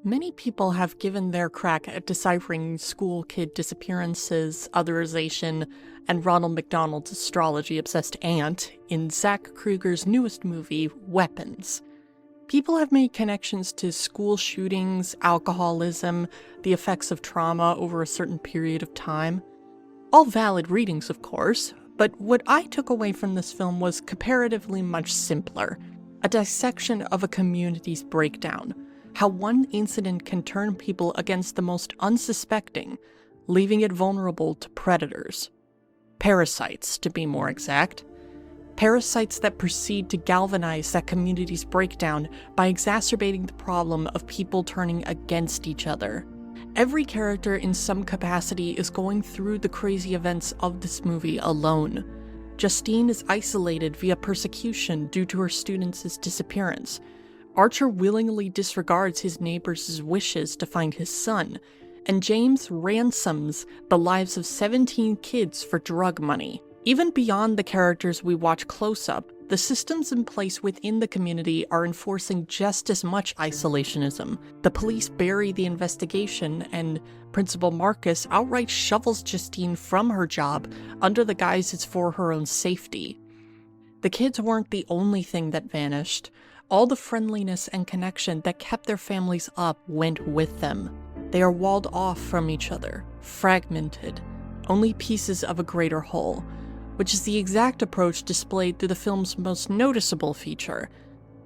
Many people have given their crack at deciphering school kid disappearances, otherization, and Ronald McDonald's astrology-obsessed aunt in Zach Kruger's newest movie, Weapons. People have made connections to school shootings, alcoholism, the effects of trauma over a certain period of time. All valid readings, of course, but what I took away from this film was comparatively much simpler. A dissection of a community's breakdown. How one incident can turn people against the most unsuspecting, leaving it vulnerable to predators. Parasites, to be more exact. Parasites that proceed to galvanize that community's breakdown by exacerbating the problem of people turning against each other. Every character in some capacity is going through the crazy events of this movie alone. Justine is isolated via persecution due to her students' disappearance. Archer willingly disregards his neighbors' wishes to find his son, and James ransoms the lives of 17 kids for drug money. Even beyond the characters we watch close up, the systems in place within the community are enforcing just as much isolationism. The police bury the investigation, and Principal Marcus outright shovels Justine from her job under the guise it's for her own safety. The kids weren't the only thing that vanished. All the friendliness and connection that kept their families up went with them. They are walled off from each other, fragmented, only pieces of a greater whole, which is the exact approach displayed through the film's most noticeable feature,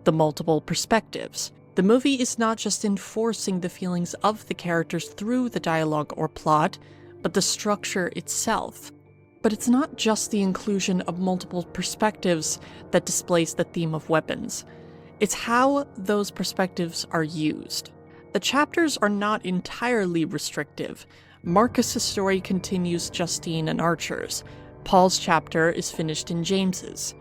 the multiple perspectives. The movie is not just enforcing the feelings of the characters through the dialogue or plot, but the structure itself. But it's not just the inclusion of multiple perspectives that displays the theme of Weapons. It's how those perspectives are used. The chapters are not entirely restrictive. Marcus's story continues Justine and Archer's. Paul's chapter is finished in James's.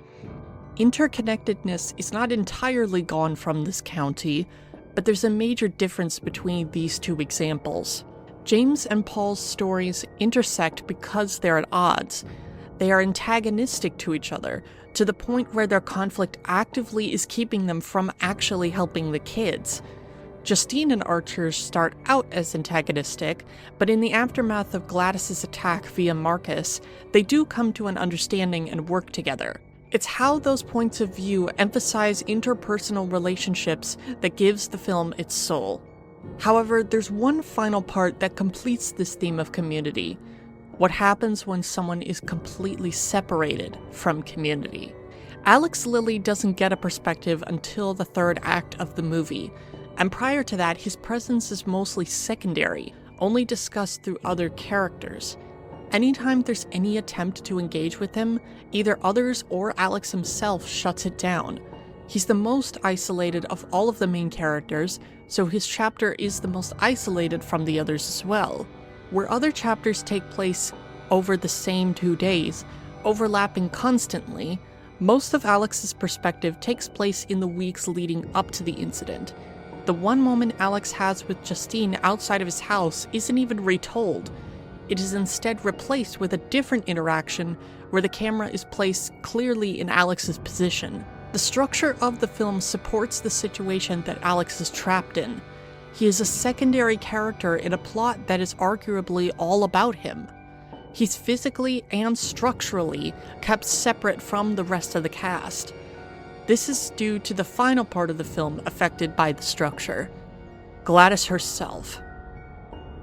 Interconnectedness is not entirely gone from this county, but there's a major difference between these two examples. James and Paul's stories intersect because they're at odds. They are antagonistic to each other, to the point where their conflict actively is keeping them from actually helping the kids. Justine and Archer start out as antagonistic, but in the aftermath of Gladys's attack via Marcus, they do come to an understanding and work together. It's how those points of view emphasize interpersonal relationships that gives the film its soul. However, there's one final part that completes this theme of community. What happens when someone is completely separated from community? Alex Lilly doesn't get a perspective until the third act of the movie, and prior to that, his presence is mostly secondary, only discussed through other characters. Anytime there's any attempt to engage with him, either others or Alex himself shuts it down. He's the most isolated of all of the main characters, so his chapter is the most isolated from the others as well. Where other chapters take place over the same 2 days, overlapping constantly, most of Alex's perspective takes place in the weeks leading up to the incident. The one moment Alex has with Justine outside of his house isn't even retold. It is instead replaced with a different interaction where the camera is placed clearly in Alex's position. The structure of the film supports the situation that Alex is trapped in. He is a secondary character in a plot that is arguably all about him. He's physically and structurally kept separate from the rest of the cast. This is due to the final part of the film affected by the structure. Gladys herself.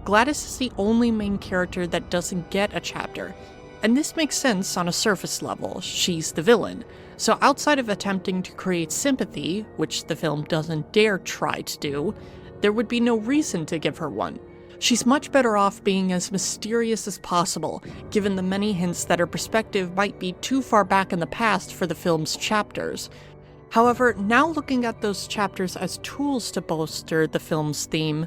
Gladys is the only main character that doesn't get a chapter, and this makes sense on a surface level. She's the villain, so outside of attempting to create sympathy, which the film doesn't dare try to do, there would be no reason to give her one. She's much better off being as mysterious as possible, given the many hints that her perspective might be too far back in the past for the film's chapters. However, now looking at those chapters as tools to bolster the film's theme,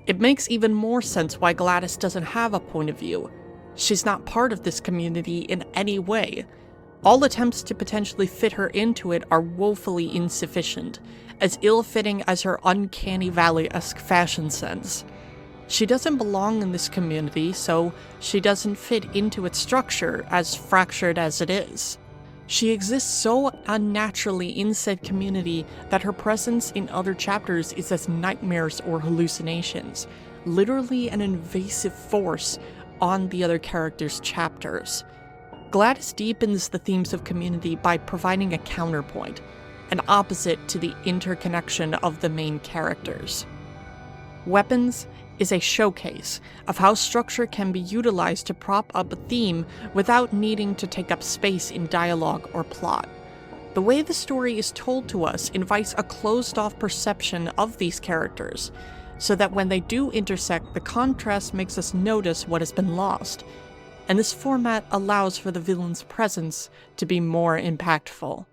it makes even more sense why Gladys doesn't have a point of view. She's not part of this community in any way. All attempts to potentially fit her into it are woefully insufficient, as ill-fitting as her uncanny valley-esque fashion sense. She doesn't belong in this community, so she doesn't fit into its structure, as fractured as it is. She exists so unnaturally in said community that her presence in other chapters is as nightmares or hallucinations, literally an invasive force on the other characters' chapters. Gladys deepens the themes of community by providing a counterpoint, an opposite to the interconnection of the main characters. Weapons is a showcase of how structure can be utilized to prop up a theme without needing to take up space in dialogue or plot. The way the story is told to us invites a closed-off perception of these characters, so that when they do intersect, the contrast makes us notice what has been lost, and this format allows for the villain's presence to be more impactful.